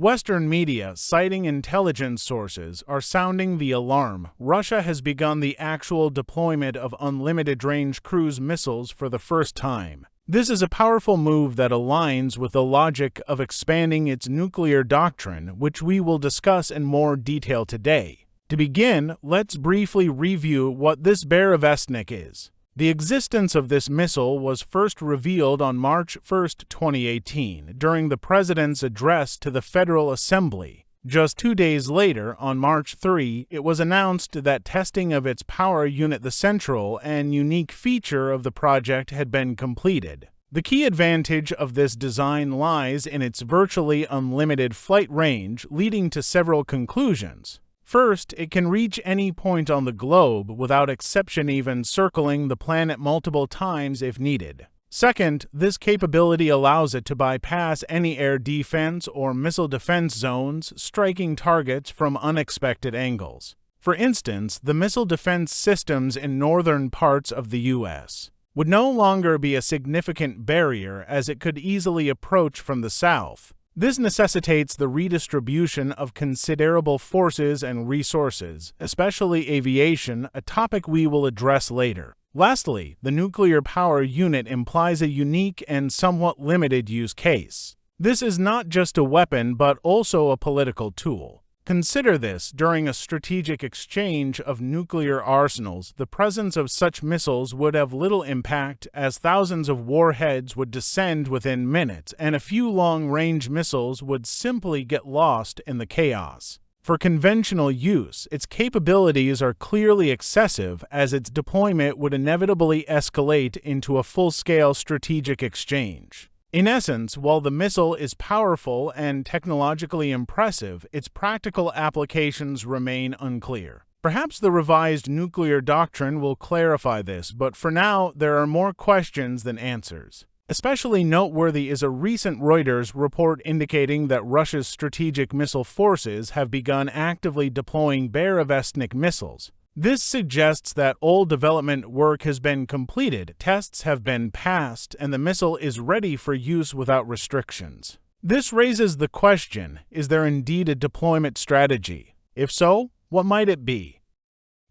Western media, citing intelligence sources, are sounding the alarm. Russia has begun the actual deployment of unlimited-range cruise missiles for the first time. This is a powerful move that aligns with the logic of expanding its nuclear doctrine, which we will discuss in more detail today. To begin, let's briefly review what this Burevestnik is. The existence of this missile was first revealed on March 1, 2018, during the President's address to the Federal Assembly. Just 2 days later, on March 3, it was announced that testing of its power unit, the central and unique feature of the project, had been completed. The key advantage of this design lies in its virtually unlimited flight range, leading to several conclusions. First, it can reach any point on the globe without exception, even circling the planet multiple times if needed. Second, this capability allows it to bypass any air defense or missile defense zones, striking targets from unexpected angles. For instance, the missile defense systems in northern parts of the U.S. would no longer be a significant barrier, as it could easily approach from the south. This necessitates the redistribution of considerable forces and resources, especially aviation, a topic we will address later. Lastly, the nuclear power unit implies a unique and somewhat limited use case. This is not just a weapon, but also a political tool. Consider this: during a strategic exchange of nuclear arsenals, the presence of such missiles would have little impact, as thousands of warheads would descend within minutes, and a few long-range missiles would simply get lost in the chaos. For conventional use, its capabilities are clearly excessive, as its deployment would inevitably escalate into a full-scale strategic exchange. In essence, while the missile is powerful and technologically impressive, its practical applications remain unclear. Perhaps the revised nuclear doctrine will clarify this, but for now, there are more questions than answers. Especially noteworthy is a recent Reuters report indicating that Russia's strategic missile forces have begun actively deploying Burevestnik missiles. This suggests that all development work has been completed, tests have been passed, and the missile is ready for use without restrictions. This raises the question: is there indeed a deployment strategy? If so, what might it be?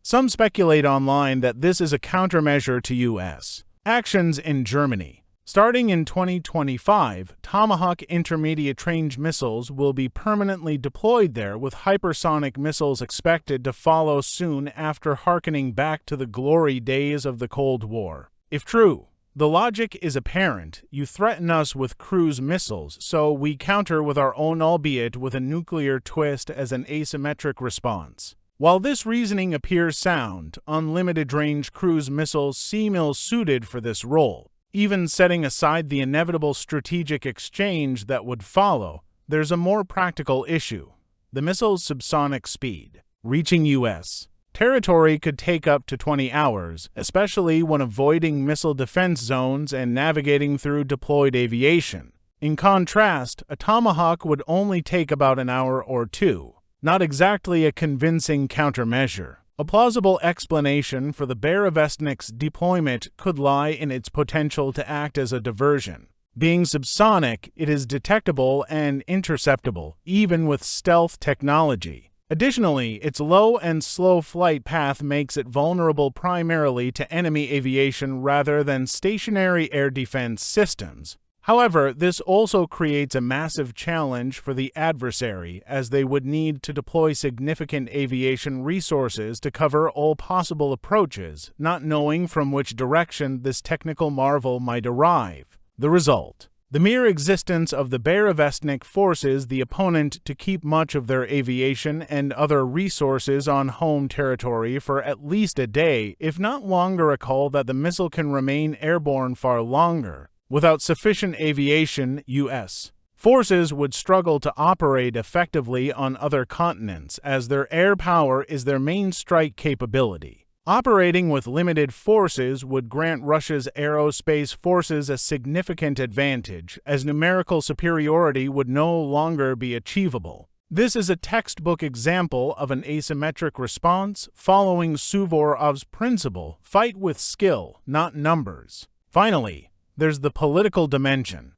Some speculate online that this is a countermeasure to U.S. actions in Germany. Starting in 2025, Tomahawk intermediate-range missiles will be permanently deployed there, with hypersonic missiles expected to follow soon after, harkening back to the glory days of the Cold War. If true, the logic is apparent: you threaten us with cruise missiles, so we counter with our own, albeit with a nuclear twist as an asymmetric response. While this reasoning appears sound, unlimited-range cruise missiles seem ill-suited for this role. Even setting aside the inevitable strategic exchange that would follow, there's a more practical issue: the missile's subsonic speed. Reaching U.S. territory could take up to 20 hours, especially when avoiding missile defense zones and navigating through deployed aviation. In contrast, a Tomahawk would only take about an hour or two. Not exactly a convincing countermeasure. A plausible explanation for the Burevestnik's deployment could lie in its potential to act as a diversion. Being subsonic, it is detectable and interceptable, even with stealth technology. Additionally, its low and slow flight path makes it vulnerable primarily to enemy aviation rather than stationary air defense systems. However, this also creates a massive challenge for the adversary, as they would need to deploy significant aviation resources to cover all possible approaches, not knowing from which direction this technical marvel might arrive. The result: the mere existence of the Burevestnik forces the opponent to keep much of their aviation and other resources on home territory for at least a day, if not longer. Recall that the missile can remain airborne far longer. Without sufficient aviation, U.S. forces would struggle to operate effectively on other continents, as their air power is their main strike capability. Operating with limited forces would grant Russia's aerospace forces a significant advantage, as numerical superiority would no longer be achievable. This is a textbook example of an asymmetric response, following Suvorov's principle: fight with skill, not numbers. Finally, there's the political dimension.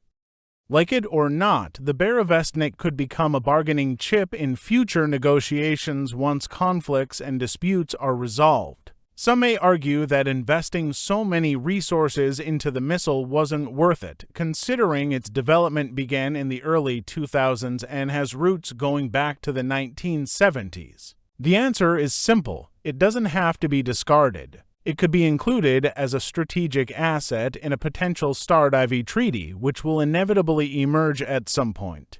Like it or not, the Burevestnik could become a bargaining chip in future negotiations once conflicts and disputes are resolved. Some may argue that investing so many resources into the missile wasn't worth it, considering its development began in the early 2000s and has roots going back to the 1970s. The answer is simple: it doesn't have to be discarded. It could be included as a strategic asset in a potential Start IV treaty, which will inevitably emerge at some point.